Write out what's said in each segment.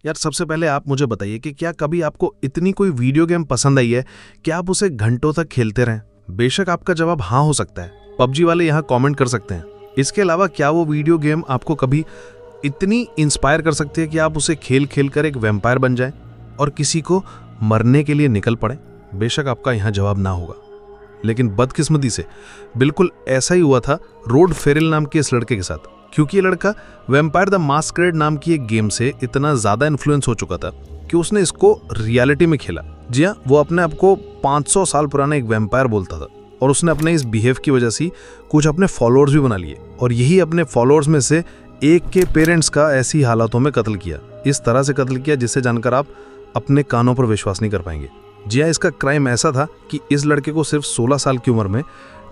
यार सबसे पहले आप मुझे बताइए कि क्या कभी आपको इतनी कोई वीडियो गेम पसंद आई है कि आप उसे घंटों तक खेलते रहें? बेशक आपका जवाब हाँ हो सकता है। पबजी वाले यहाँ कमेंट कर सकते हैं। इसके अलावा क्या वो वीडियो गेम आपको कभी इतनी इंस्पायर कर सकती है कि आप उसे खेल खेल कर एक वैम्पायर बन जाएं और किसी को मरने के लिए निकल पड़े? बेशक आपका यहाँ जवाब ना होगा, लेकिन बदकिस्मती से बिल्कुल ऐसा ही हुआ था रोड फेरिल नाम के इस लड़के के साथ, क्योंकि ये लड़का वैम्पायर द मास्करेड नाम की एक गेम से इतना ज़्यादा इन्फ्लुएंस हो चुका था कि उसने इसको रियलिटी में खेला। जी हाँ, वो अपने आप को 500 साल पुराना एक वैम्पायर बोलता था और उसने अपने इस बिहेव की वजह से कुछ अपने फॉलोअर्स भी बना लिए और यही अपने फॉलोअर्स में से एक के पेरेंट्स का ऐसी हालातों में कत्ल किया, इस तरह से कत्ल किया जिसे जानकर आप अपने कानों पर विश्वास नहीं कर पाएंगे। जी हाँ, इसका क्राइम ऐसा था कि इस लड़के को सिर्फ 16 साल की उम्र में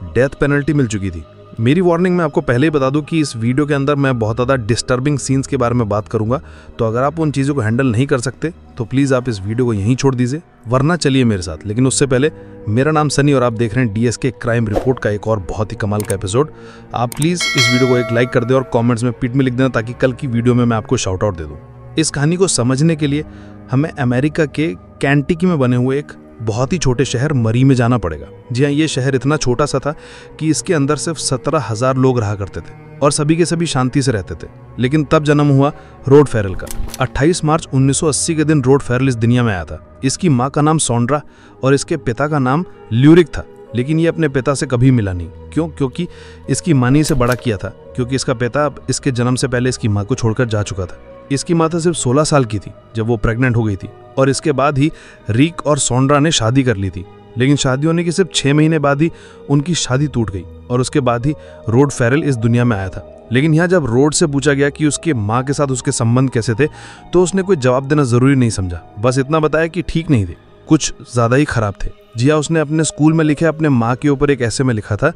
डेथ पेनल्टी मिल चुकी थी। मेरी वार्निंग मैं आपको पहले ही बता दूं कि इस वीडियो के अंदर मैं बहुत ज़्यादा डिस्टर्बिंग सीन्स के बारे में बात करूंगा, तो अगर आप उन चीज़ों को हैंडल नहीं कर सकते तो प्लीज़ आप इस वीडियो को यहीं छोड़ दीजिए, वरना चलिए मेरे साथ। लेकिन उससे पहले, मेरा नाम सनी और आप देख रहे हैं DSK क्राइम रिपोर्ट का एक और बहुत ही कमाल का एपिसोड। आप प्लीज़ इस वीडियो को एक लाइक कर दें और कॉमेंट्स में पिट में लिख देना ताकि कल की वीडियो में मैं आपको शाउट आउट दे दूँ। इस कहानी को समझने के लिए हमें अमेरिका के कैंटिकी में बने हुए एक बहुत ही छोटे शहर मरी में जाना पड़ेगा। जी हाँ, ये शहर इतना छोटा सा था कि इसके अंदर सिर्फ 17,000 लोग रहा करते थे और सभी के सभी शांति से रहते थे। लेकिन तब जन्म हुआ रोड फेरल का। 28 मार्च 1980 के दिन रोड फेरल इस दुनिया में आया था। इसकी माँ का नाम सॉन्ड्रा और इसके पिता का नाम ल्यूरिक था, लेकिन ये अपने पिता से कभी मिला नहीं। क्यों? क्योंकि इसकी माँ ने इसे बड़ा किया था, क्योंकि इसका पिता इसके जन्म से पहले इसकी माँ को छोड़कर जा चुका था। इसकी माता सिर्फ 16 साल की थी जब वो प्रेग्नेंट हो गई थी और इसके बाद ही रिक और सॉन्ड्रा ने शादी कर ली थी। लेकिन शादी होने के सिर्फ 6 महीने बाद ही उनकी शादी टूट गई और उसके बाद ही रोड फेरल इस दुनिया में आया था। लेकिन यहाँ जब रोड से पूछा गया कि उसके माँ के साथ उसके संबंध कैसे थे, तो उसने कोई जवाब देना जरूरी नहीं समझा। बस इतना बताया कि ठीक नहीं थे, कुछ ज्यादा ही खराब थे। जी हाँ, उसने अपने स्कूल में लिखे अपने माँ के ऊपर एक ऐसे में लिखा था,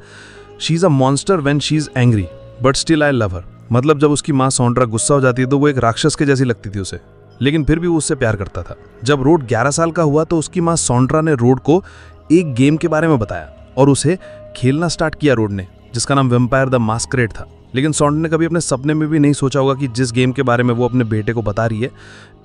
she is a monster when she is angry but still I love हर। मतलब जब उसकी माँ सॉन्ड्रा गुस्सा हो जाती है तो वो एक राक्षस के जैसी लगती थी उसे, लेकिन फिर भी वो उससे प्यार करता था। जब रोड 11 साल का हुआ तो उसकी माँ सॉन्ड्रा ने रोड को एक गेम के बारे में बताया और उसे खेलना स्टार्ट किया रोड ने, जिसका नाम वैम्पायर द मास्करेड था। लेकिन सॉन्ड्रा ने कभी अपने सपने में भी नहीं सोचा होगा कि जिस गेम के बारे में वो अपने बेटे को बता रही है,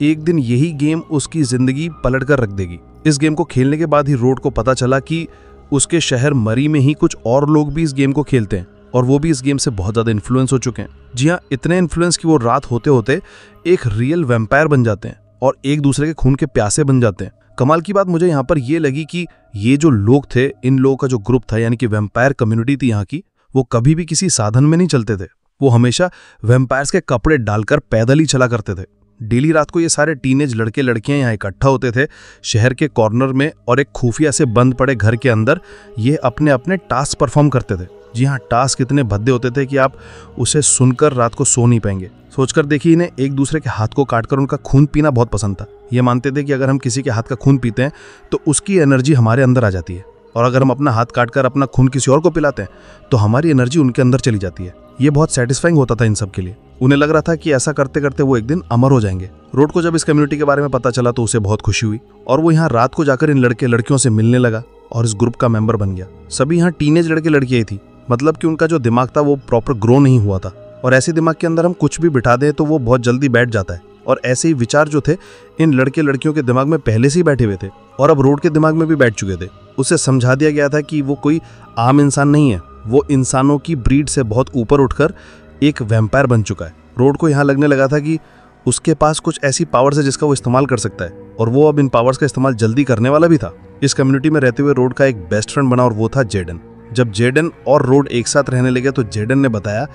एक दिन यही गेम उसकी जिंदगी पलट कर रख देगी। इस गेम को खेलने के बाद ही रोड को पता चला कि उसके शहर मरी में ही कुछ और लोग भी इस गेम को खेलते हैं और वो भी इस गेम से बहुत ज़्यादा इन्फ्लुएंस हो चुके हैं। जी हाँ, इतने इन्फ्लुएंस कि वो रात होते होते एक रियल वैम्पायर बन जाते हैं और एक दूसरे के खून के प्यासे बन जाते हैं। कमाल की बात मुझे यहाँ पर ये लगी कि ये जो लोग थे, इन लोगों का जो ग्रुप था, यानी कि वैम्पायर कम्युनिटी थी यहाँ की, वो कभी भी किसी साधन में नहीं चलते थे। वो हमेशा वैम्पायर्स के कपड़े डालकर पैदल ही चला करते थे। डेली रात को ये सारे टीनेज लड़के लड़कियां यहाँ इकट्ठा होते थे शहर के कॉर्नर में और एक खुफिया से बंद पड़े घर के अंदर ये अपने अपने टास्क परफॉर्म करते थे। जी हाँ, टास्क इतने भद्दे होते थे कि आप उसे सुनकर रात को सो नहीं पाएंगे। सोचकर देखिए, इन्हें एक दूसरे के हाथ को काटकर उनका खून पीना बहुत पसंद था। ये मानते थे कि अगर हम किसी के हाथ का खून पीते हैं तो उसकी एनर्जी हमारे अंदर आ जाती है, और अगर हम अपना हाथ काटकर अपना खून किसी और को पिलाते हैं तो हमारी एनर्जी उनके अंदर चली जाती है। ये बहुत सेटिस्फाइंग होता था इन सब के लिए। उन्हें लग रहा था कि ऐसा करते करते वो एक दिन अमर हो जाएंगे। रोड को जब इस कम्युनिटी के बारे में पता चला तो उसे बहुत खुशी हुई और वो यहाँ रात को जाकर इन लड़के लड़कियों से मिलने लगा और इस ग्रुप का मेंबर बन गया। सभी यहाँ टीनेज लड़के लड़कियां थी, मतलब कि उनका जो दिमाग था वो प्रॉपर ग्रो नहीं हुआ था और ऐसे दिमाग के अंदर हम कुछ भी बिठा दें तो वो बहुत जल्दी बैठ जाता है। और ऐसे ही विचार जो थे इन लड़के लड़कियों के दिमाग में पहले से ही बैठे हुए थे और अब रोड के दिमाग में भी बैठ चुके थे। उसे समझा दिया गया था कि वो कोई आम इंसान नहीं है, वो इंसानों की ब्रीड से बहुत ऊपर उठकर एक वैम्पायर बन चुका है। रोड को यहाँ लगने लगा था कि उसके पास कुछ ऐसी पावर्स है जिसका वो इस्तेमाल कर सकता है और वो अब इन पावर्स का इस्तेमाल जल्दी करने वाला भी था। इस कम्युनिटी में रहते हुए रोड का एक बेस्ट फ्रेंड बना और वो था जेडन। जब जेडन और रोड एक साथ रहने लगे तो जेडन ने बताया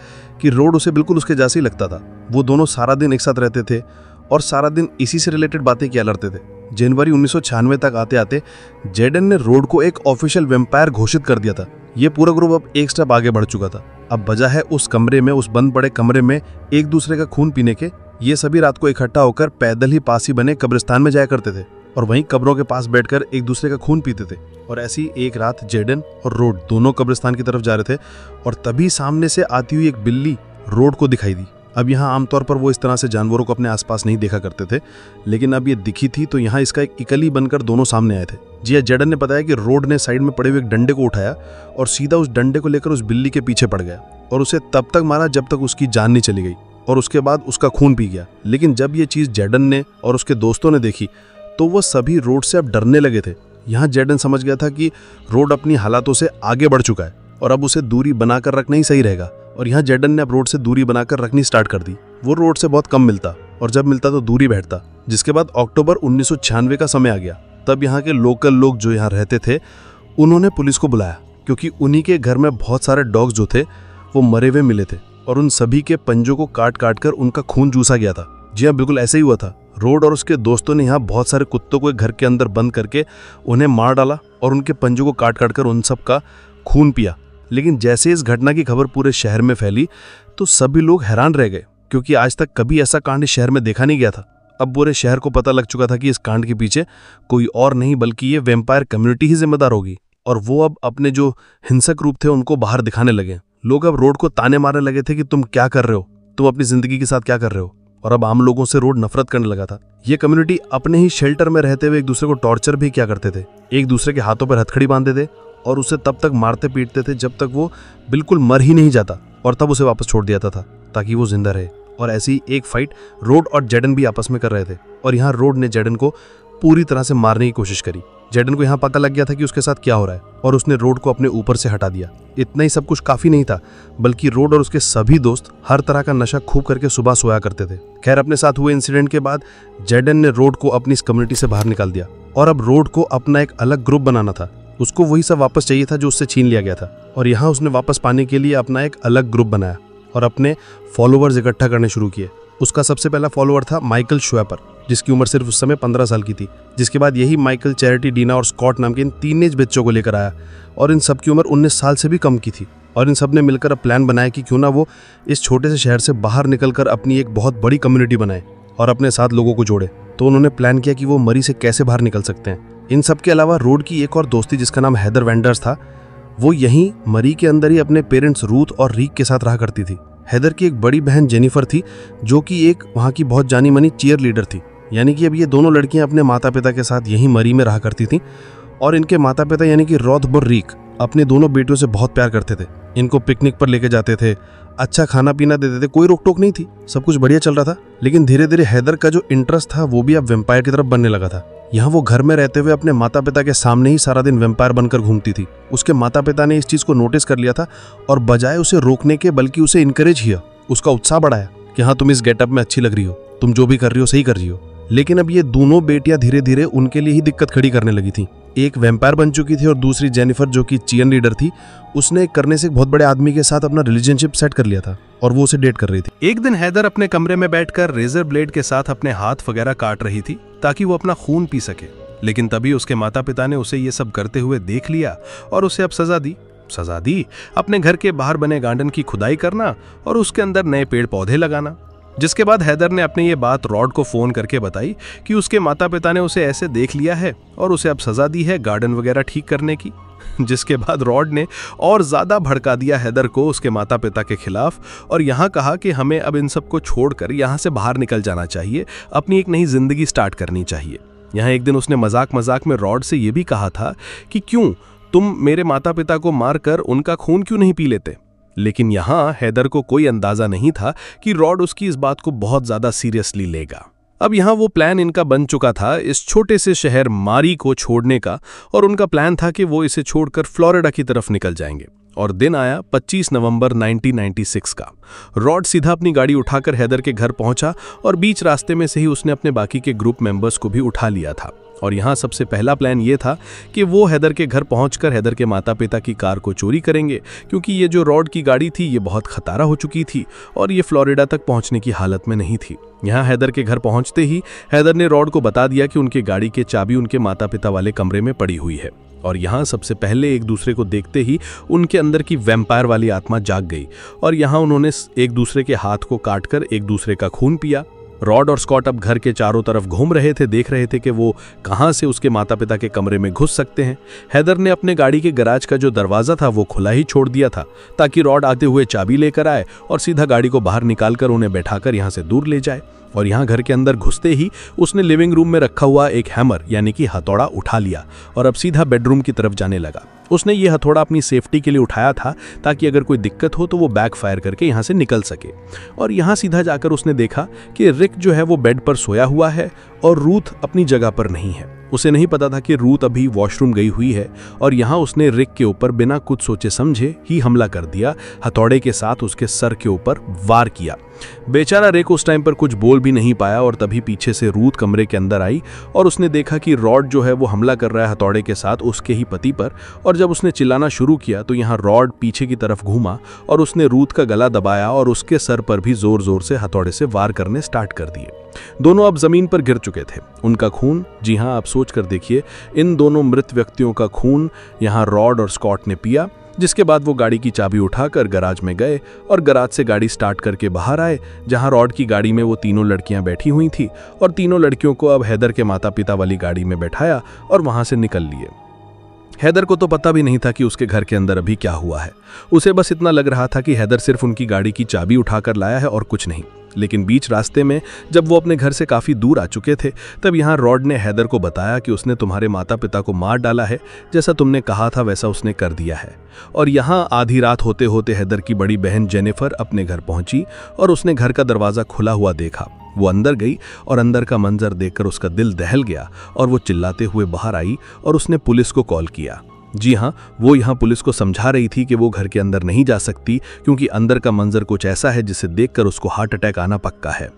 कि रोड उसे बिल्कुल उसके जैसे ही लगता था। वो दोनों सारा दिन एक साथ रहते थे और सारा दिन इसी से रिलेटेड बातें किया करते थे। जनवरी 1996 तक आते आते जेडन ने रोड को एक ऑफिशियल वैम्पायर घोषित कर दिया था। ये पूरा ग्रुप अब एक स्टेप आगे बढ़ चुका था। अब बजाय उस कमरे में, उस बंद पड़े कमरे में एक दूसरे का खून पीने के, ये सभी रात को इकट्ठा होकर पैदल ही पास ही बने कब्रिस्तान में जाया करते थे और वहीं कब्रों के पास बैठकर एक दूसरे का खून पीते थे। और ऐसी एक रात जेडन और रोड दोनों कब्रिस्तान की तरफ जा रहे थे और तभी सामने से आती हुई एक बिल्ली रोड को दिखाई दी। अब यहाँ आमतौर पर वो इस तरह से जानवरों को अपने आसपास नहीं देखा करते थे, लेकिन अब ये दिखी थी तो यहाँ इसका एक इकली बनकर दोनों सामने आए थे। जी हाँ, जेडन ने बताया कि रोड ने साइड में पड़े हुए एक डंडे को उठाया और सीधा उस डंडे को लेकर उस बिल्ली के पीछे पड़ गया और उसे तब तक मारा जब तक उसकी जान नहीं चली गई। और उसके बाद उसका खून पी गया। लेकिन जब ये चीज़ जैडन ने और उसके दोस्तों ने देखी तो वो सभी रोड से अब डरने लगे थे। यहाँ जैडन समझ गया था कि रोड अपनी हालातों से आगे बढ़ चुका है और अब उसे दूरी बनाकर रखना ही सही रहेगा। और यहाँ जैडन ने अब रोड से दूरी बनाकर रखनी स्टार्ट कर दी। वो रोड से बहुत कम मिलता और जब मिलता तो दूरी बैठता। जिसके बाद अक्टूबर 1996 का समय आ गया। तब यहाँ के लोकल लोग जो यहाँ रहते थे उन्होंने पुलिस को बुलाया, क्योंकि उन्हीं के घर में बहुत सारे डॉग्स जो थे वो मरे हुए मिले थे और उन सभी के पंजों को काट काट कर उनका खून चूसा गया था। जी हाँ, बिल्कुल ऐसे ही हुआ था। रोड और उसके दोस्तों ने यहाँ बहुत सारे कुत्तों को एक घर के अंदर बंद करके उन्हें मार डाला और उनके पंजों को काट काट कर उन सब का खून पिया। लेकिन जैसे इस घटना की खबर पूरे शहर में फैली तो सभी लोग हैरान रह गए, क्योंकि आज तक कभी ऐसा कांड इस शहर में देखा नहीं गया था। अब पूरे शहर को पता लग चुका था कि इस कांड के पीछे कोई और नहीं बल्कि ये वैम्पायर कम्युनिटी ही जिम्मेदार होगी। और वो अब अपने जो हिंसक रूप थे उनको बाहर दिखाने लगे। लोग अब रोड को ताने मारने लगे थे कि तुम क्या कर रहे हो, तुम अपनी जिंदगी के साथ क्या कर रहे हो। और अब आम लोगों से रोड नफरत करने लगा था। ये कम्युनिटी अपने ही शेल्टर में रहते हुए एक दूसरे को टॉर्चर भी किया करते थे। एक दूसरे के हाथों पर हथकड़ी बांधते थे और उसे तब तक मारते पीटते थे जब तक वो बिल्कुल मर ही नहीं जाता, और तब उसे वापस छोड़ दिया था ताकि वो जिंदा रहे। और ऐसी ही एक फाइट रोड और जैडन भी आपस में कर रहे थे और यहाँ रोड ने जैडन को पूरी तरह से मारने की कोशिश करी। जैडन को यहाँ पता लग गया था कि उसके साथ क्या हो रहा है और उसने रोड को अपने ऊपर से हटा दिया। इतना ही सब कुछ काफी नहीं था, बल्कि रोड और उसके सभी दोस्त हर तरह का नशा खूब करके सुबह सोया करते थे। खैर, अपने साथ हुए इंसिडेंट के बाद जैडन ने रोड को अपनी इस कम्युनिटी से बाहर निकाल दिया और अब रोड को अपना एक अलग ग्रुप बनाना था। उसको वही सब वापस चाहिए था जो उससे छीन लिया गया था। और यहाँ उसने वापस पाने के लिए अपना एक अलग ग्रुप बनाया और अपने फॉलोवर्स इकट्ठा करने शुरू किए। उसका सबसे पहला फॉलोअर था माइकल श्वेपर, जिसकी उम्र सिर्फ उस समय 15 साल की थी। जिसके बाद यही माइकल चैरिटी, डीना और स्कॉट नाम के इन टीनेज बच्चों को लेकर आया और इन सब की उम्र 19 साल से भी कम की थी। और इन सब ने मिलकर अब प्लान बनाया कि क्यों ना वो इस छोटे से शहर से बाहर निकलकर अपनी एक बहुत बड़ी कम्युनिटी बनाए और अपने साथ लोगों को जोड़े। तो उन्होंने प्लान किया कि वो मरी से कैसे बाहर निकल सकते हैं। इन सब के अलावा रोड की एक और दोस्ती जिसका नाम हेदर वेंडर्स था, वो यहीं मरी के अंदर ही अपने पेरेंट्स रूथ और रीक के साथ रहा करती थी। हेदर की एक बड़ी बहन जेनिफर थी जो कि एक वहाँ की बहुत जानी मानी चीयर लीडर थी। यानी कि अब ये दोनों लड़कियां अपने माता पिता के साथ यहीं मरी में रहा करती थीं और इनके माता पिता यानी कि रॉथ और रीक अपने दोनों बेटियों से बहुत प्यार करते थे। इनको पिकनिक पर लेके जाते थे, अच्छा खाना पीना देते थे, कोई रोक टोक नहीं थी, सब कुछ बढ़िया चल रहा था। लेकिन धीरे धीरे हेदर का जो इंटरेस्ट था वो भी अब वेम्पायर की तरफ बनने लगा था। यहाँ वो घर में रहते हुए अपने माता पिता के सामने ही सारा दिन वेम्पायर बनकर घूमती थी। उसके माता पिता ने इस चीज को नोटिस कर लिया था और बजाय उसे रोकने के बल्कि उसे इनकरेज किया, उसका उत्साह बढ़ाया कि हाँ, तुम इस गेटअप में अच्छी लग रही हो, तुम जो भी कर रही हो सही कर रही हो। लेकिन अब ये दोनों बेटियां धीरे धीरे उनके लिए ही दिक्कत खड़ी करने लगी थी। एक वेम्पायर बन चुकी थी और दूसरी जेनिफर जो कि चीयर लीडर थी, उसने करने से एक बहुत बड़े आदमी के साथ अपना रिलेशनशिप सेट कर लिया था और वो उसे डेट कर रही थी। एक दिन हैदर अपने कमरे में बैठकर रेजर ब्लेड के साथ अपने हाथ वगैरह काट रही थी ताकि वो अपना खून पी सके। लेकिन तभी उसके माता पिता ने उसे ये सब करते हुए देख लिया और उसे अब सजा दी अपने घर के बाहर बने गार्डन की खुदाई करना और उसके अंदर नए पेड़ पौधे लगाना। जिसके बाद हैदर ने अपनी ये बात रॉड को फोन करके बताई कि उसके माता पिता ने उसे ऐसे देख लिया है और उसे अब सजा दी है गार्डन वगैरह ठीक करने की। जिसके बाद रॉड ने और ज्यादा भड़का दिया हैदर को उसके माता पिता के खिलाफ और यहाँ कहा कि हमें अब इन सबको छोड़कर यहाँ से बाहर निकल जाना चाहिए, अपनी एक नई जिंदगी स्टार्ट करनी चाहिए। यहाँ एक दिन उसने मजाक में रॉड से यह भी कहा था कि क्यों तुम मेरे माता पिता को मारकर उनका खून क्यों नहीं पी लेते। लेकिन यहाँ हैदर को कोई अंदाजा नहीं था कि रॉड उसकी इस बात को बहुत ज्यादा सीरियसली लेगा। अब यहाँ वो प्लान इनका बन चुका था इस छोटे से शहर मारी को छोड़ने का और उनका प्लान था कि वो इसे छोड़कर फ्लोरिडा की तरफ निकल जाएंगे। और दिन आया 25 नवंबर 1996 का। रॉड सीधा अपनी गाड़ी उठाकर हैदर के घर पहुंचा और बीच रास्ते में से ही उसने अपने बाकी के ग्रुप मेंबर्स को भी उठा लिया था। और यहाँ सबसे पहला प्लान ये था कि वो हैदर के घर पहुंचकर हैदर के माता पिता की कार को चोरी करेंगे, क्योंकि ये जो रॉड की गाड़ी थी ये बहुत खतारा हो चुकी थी और ये फ्लोरिडा तक पहुंचने की हालत में नहीं थी। यहाँ हैदर के घर पहुंचते ही हैदर ने रॉड को बता दिया कि उनके गाड़ी की चाबी उनके माता पिता वाले कमरे में पड़ी हुई है। और यहाँ सबसे पहले एक दूसरे को देखते ही उनके अंदर की वैम्पायर वाली आत्मा जाग गई और यहाँ उन्होंने एक दूसरे के हाथ को काटकर एक दूसरे का खून पिया। रॉड और स्कॉट अब घर के चारों तरफ घूम रहे थे, देख रहे थे कि वो कहां से उसके माता पिता के कमरे में घुस सकते हैं। हैदर ने अपने गाड़ी के गैराज का जो दरवाजा था वो खुला ही छोड़ दिया था ताकि रॉड आते हुए चाबी लेकर आए और सीधा गाड़ी को बाहर निकालकर उन्हें बैठाकर यहां से दूर ले जाए। और यहाँ घर के अंदर घुसते ही उसने लिविंग रूम में रखा हुआ एक हैमर यानी कि हथौड़ा उठा लिया और अब सीधा बेडरूम की तरफ जाने लगा। उसने ये हथौड़ा अपनी सेफ्टी के लिए उठाया था ताकि अगर कोई दिक्कत हो तो वो बैक फायर करके यहाँ से निकल सके। और यहाँ सीधा जाकर उसने देखा कि रिक जो है वो बेड पर सोया हुआ है और रूथ अपनी जगह पर नहीं है। उसे नहीं पता था कि रूथ अभी वॉशरूम गई हुई है और यहाँ उसने रिक के ऊपर बिना कुछ सोचे समझे ही हमला कर दिया। हथौड़े के साथ उसके सर के ऊपर वार किया। बेचारा रिक उस टाइम पर कुछ बोल भी नहीं पाया और तभी पीछे से रूथ कमरे के अंदर आई और उसने देखा कि रॉड जो है वो हमला कर रहा है हथौड़े के साथ उसके ही पति पर। और जब उसने चिल्लाना शुरू किया तो यहाँ रॉड पीछे की तरफ घूमा और उसने रूथ का गला दबाया और उसके सर पर भी जोर जोर से हथौड़े से वार करने स्टार्ट कर दिए। दोनों अब जमीन पर गिर चुके थे। उनका खून, जी हाँ आप सोच कर देखिए, इन दोनों मृत व्यक्तियों का खून यहाँ रॉड और स्कॉट ने पिया। जिसके बाद वो गाड़ी की चाबी उठाकर गराज में गए और गराज से गाड़ी स्टार्ट करके बाहर आए, जहां रॉड की गाड़ी में वो तीनों लड़कियां बैठी हुई थी और तीनों लड़कियों को अब हैदर के माता पिता वाली गाड़ी में बैठाया और वहां से निकल लिए। हैदर को तो पता भी नहीं था कि उसके घर के अंदर अभी क्या हुआ है। उसे बस इतना लग रहा था कि हैदर सिर्फ उनकी गाड़ी की चाबी उठाकर लाया है और कुछ नहीं। लेकिन बीच रास्ते में जब वो अपने घर से काफ़ी दूर आ चुके थे तब यहाँ रॉड ने हैदर को बताया कि उसने तुम्हारे माता पिता को मार डाला है, जैसा तुमने कहा था वैसा उसने कर दिया है। और यहाँ आधी रात होते होते हैदर की बड़ी बहन जेनिफर अपने घर पहुंची और उसने घर का दरवाज़ा खुला हुआ देखा। वो अंदर गई और अंदर का मंजर देखकर उसका दिल दहल गया और वो चिल्लाते हुए बाहर आई और उसने पुलिस को कॉल किया। जी हाँ, वो यहाँ पुलिस को समझा रही थी कि वो घर के अंदर नहीं जा सकती क्योंकि अंदर का मंजर कुछ ऐसा है जिसे देखकर उसको हार्ट अटैक आना पक्का है।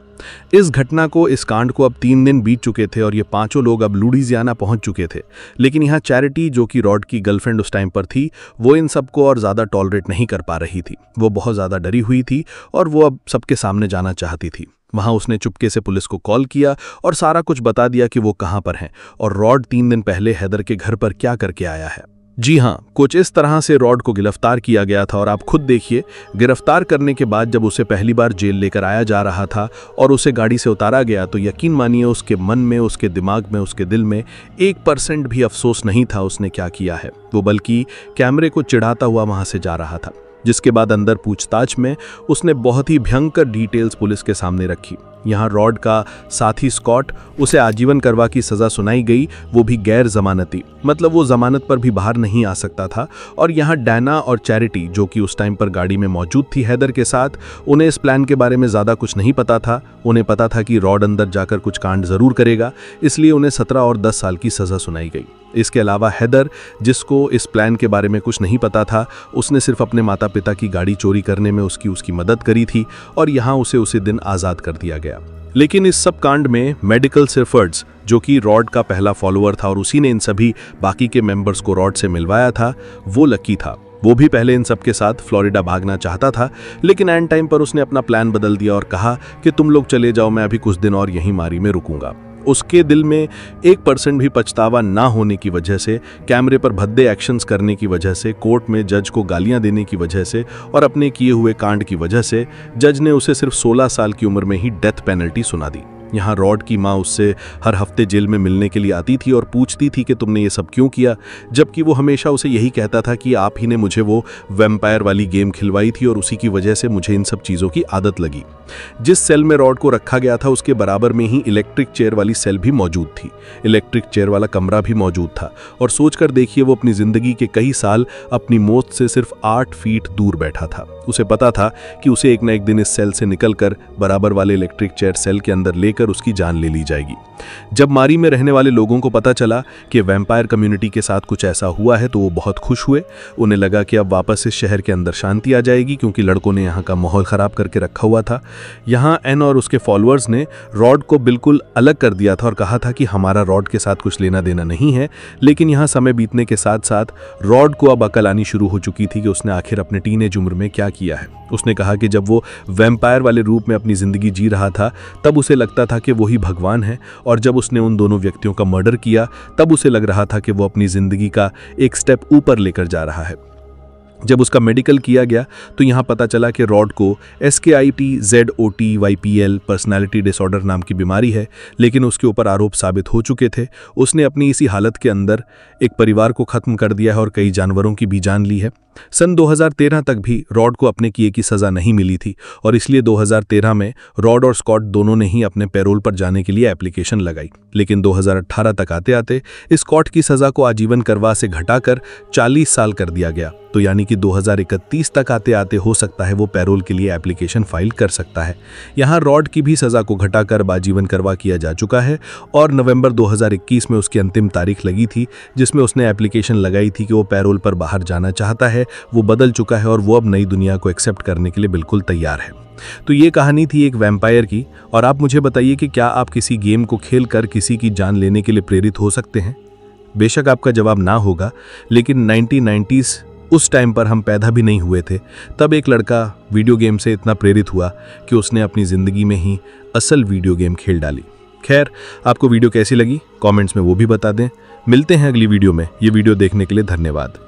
इस घटना को, इस कांड को अब 3 दिन बीत चुके थे और ये पांचों लोग अब लुइजियाना पहुंच चुके थे। लेकिन यहाँ चैरिटी, जो कि रॉड की गर्लफ्रेंड उस टाइम पर थी, वो इन सबको और ज़्यादा टॉलरेट नहीं कर पा रही थी। वो बहुत ज़्यादा डरी हुई थी और वो अब सबके सामने जाना चाहती थी। वहाँ उसने चुपके से पुलिस को कॉल किया और सारा कुछ बता दिया कि वो कहाँ पर हैं और रॉड 3 दिन पहले हैदर के घर पर क्या करके आया है। जी हाँ, कुछ इस तरह से रॉड को गिरफ्तार किया गया था और आप खुद देखिए, गिरफ्तार करने के बाद जब उसे पहली बार जेल लेकर आया जा रहा था और उसे गाड़ी से उतारा गया तो यकीन मानिए उसके मन में, उसके दिमाग में, उसके दिल में 1% भी अफसोस नहीं था उसने क्या किया है। वो बल्कि कैमरे को चिढ़ाता हुआ वहां से जा रहा था। जिसके बाद अंदर पूछताछ में उसने बहुत ही भयंकर डिटेल्स पुलिस के सामने रखी। यहाँ रॉड का साथी स्कॉट, उसे आजीवन करवा की सज़ा सुनाई गई, वो भी गैर जमानती, मतलब वो जमानत पर भी बाहर नहीं आ सकता था। और यहाँ डैना और चैरिटी, जो कि उस टाइम पर गाड़ी में मौजूद थी हैदर के साथ, उन्हें इस प्लान के बारे में ज़्यादा कुछ नहीं पता था। उन्हें पता था कि रॉड अंदर जाकर कुछ कांड ज़रूर करेगा, इसलिए उन्हें 17 और 10 साल की सज़ा सुनाई गई। इसके अलावा हैदर, जिसको इस प्लान के बारे में कुछ नहीं पता था, उसने सिर्फ अपने माता पिता की गाड़ी चोरी करने में उसकी मदद करी थी और यहाँ उसे दिन आज़ाद कर दिया गया। लेकिन इस सब कांड में मेडिकल सिरफर्ड्स, जो कि रॉड का पहला फॉलोअर था और उसी ने इन सभी बाकी के मेंबर्स को रॉड से मिलवाया था, वो लकी था। वो भी पहले इन सब के साथ फ्लोरिडा भागना चाहता था, लेकिन एंड टाइम पर उसने अपना प्लान बदल दिया और कहा कि तुम लोग चले जाओ, मैं अभी कुछ दिन और यहीं मारी में रुकूंगा। उसके दिल में 1% भी पछतावा ना होने की वजह से, कैमरे पर भद्दे एक्शंस करने की वजह से, कोर्ट में जज को गालियां देने की वजह से और अपने किए हुए कांड की वजह से जज ने उसे सिर्फ 16 साल की उम्र में ही डेथ पेनल्टी सुना दी। यहाँ रॉड की माँ उससे हर हफ्ते जेल में मिलने के लिए आती थी और पूछती थी कि तुमने ये सब क्यों किया, जबकि वो हमेशा उसे यही कहता था कि आप ही ने मुझे वो वैम्पायर वाली गेम खिलवाई थी और उसी की वजह से मुझे इन सब चीज़ों की आदत लगी। जिस सेल में रॉड को रखा गया था उसके बराबर में ही इलेक्ट्रिक चेयर वाली सेल भी मौजूद थी, इलेक्ट्रिक चेयर वाला कमरा भी मौजूद था। और सोचकर देखिए, वो अपनी ज़िंदगी के कई साल अपनी मौत से सिर्फ 8 फीट दूर बैठा था। उसे पता था कि उसे एक न एक दिन इस सेल से निकलकर बराबर वाले इलेक्ट्रिक चेयर सेल के अंदर लेकर उसकी जान ले ली जाएगी। जब मारी में रहने वाले लोगों को पता चला कि वैम्पायर कम्युनिटी के साथ कुछ ऐसा हुआ है तो वो बहुत खुश हुए। उन्हें लगा कि अब वापस इस शहर के अंदर शांति आ जाएगी, क्योंकि लड़कों ने यहाँ का माहौल ख़राब करके रखा हुआ था। यहाँ एन और उसके फॉलोअर्स ने रॉड को बिल्कुल अलग कर दिया था और कहा था कि हमारा रॉड के साथ कुछ लेना देना नहीं है। लेकिन यहाँ समय बीतने के साथ साथ रॉड को अब अकल आनी शुरू हो चुकी थी कि उसने आखिर अपने टीनेज उम्र में क्या किया है। उसने कहा कि जब वो वैम्पायर वाले रूप में अपनी ज़िंदगी जी रहा था तब उसे लगता था कि वही भगवान है, और जब उसने उन दोनों व्यक्तियों का मर्डर किया तब उसे लग रहा था कि वो अपनी ज़िंदगी का एक स्टेप ऊपर लेकर जा रहा है। जब उसका मेडिकल किया गया तो यहाँ पता चला कि रॉड को SKITZOTYPL पर्सनालिटी डिसऑर्डर नाम की बीमारी है, लेकिन उसके ऊपर आरोप साबित हो चुके थे। उसने अपनी इसी हालत के अंदर एक परिवार को खत्म कर दिया है और कई जानवरों की भी जान ली है। सन 2013 तक भी रॉड को अपने किए की सज़ा नहीं मिली थी और इसलिए 2013 में रॉड और स्कॉट दोनों ने ही अपने पैरोल पर जाने के लिए एप्लीकेशन लगाई। लेकिन 2018 तक आते आते स्कॉट की सज़ा को आजीवन कारावास से घटाकर 40 साल कर दिया गया। तो यानी कि 2031 तक आते आते हो सकता है वो पैरोल के लिए एप्लीकेशन फाइल कर सकता है। यहाँ रॉड की भी सज़ा को घटाकर आजीवन कारावास किया जा चुका है और नवंबर 2021 में उसकी अंतिम तारीख लगी थी जिसमें उसने एप्लीकेशन लगाई थी कि वो पैरोल पर बाहर जाना चाहता है। वो बदल चुका है और वो अब नई दुनिया को एक्सेप्ट करने के लिए बिल्कुल तैयार है। तो ये कहानी थी एक वैम्पायर की। और आप मुझे बताइए कि क्या आप किसी गेम को खेलकर किसी की जान लेने के लिए प्रेरित हो सकते हैं? बेशक आपका जवाब ना होगा, लेकिन 1990s उस टाइम पर हम पैदा भी नहीं हुए थे। तब एक लड़का वीडियो गेम से इतना प्रेरित हुआ कि उसने अपनी ज़िंदगी में ही असल वीडियो गेम खेल डाली। खैर, आपको वीडियो कैसी लगी कमेंट्स में वो भी बता दें। मिलते हैं अगली वीडियो में। ये वीडियो देखने के लिए धन्यवाद।